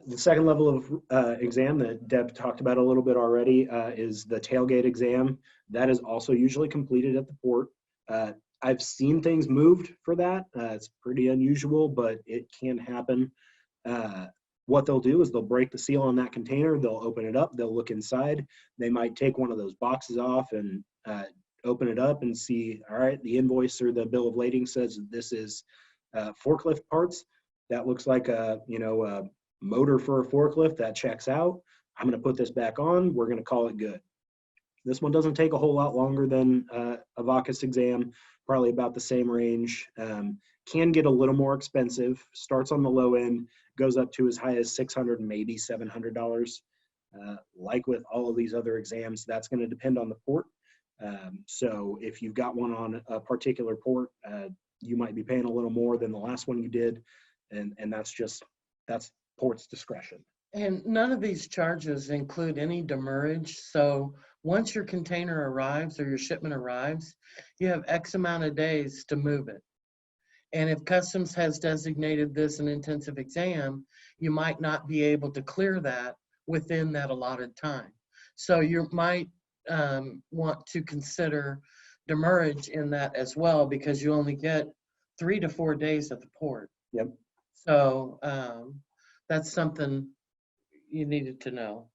The second level of exam that Deb talked about a little bit already is the tailgate exam. That is also usually completed at the port. I've seen things moved for that. It's pretty unusual, but it can happen. What they'll do is they'll break the seal on that container. They'll open it up. They'll look inside. They might take one of those boxes off and open it up and see, all right, the invoice or the bill of lading says this is forklift parts. That looks like a motor for a forklift. That checks out. I'm going to put this back on. We're going to call it good. This one doesn't take a whole lot longer than a VACUS exam, probably about the same range. Can get a little more expensive. Starts on the low end, goes up to as high as $600, maybe $700. Like with all of these other exams, that's going to depend on the port. So if you've got one on a particular port, you might be paying a little more than the last one you did, and that's port's discretion. And none of these charges include any demurrage. So once your container arrives or your shipment arrives, you have X amount of days to move it. And if customs has designated this an intensive exam, you might not be able to clear that within that allotted time. So you might want to consider demurrage in that as well, because you only get 3 to 4 days at the port. Yep. So that's something you needed to know.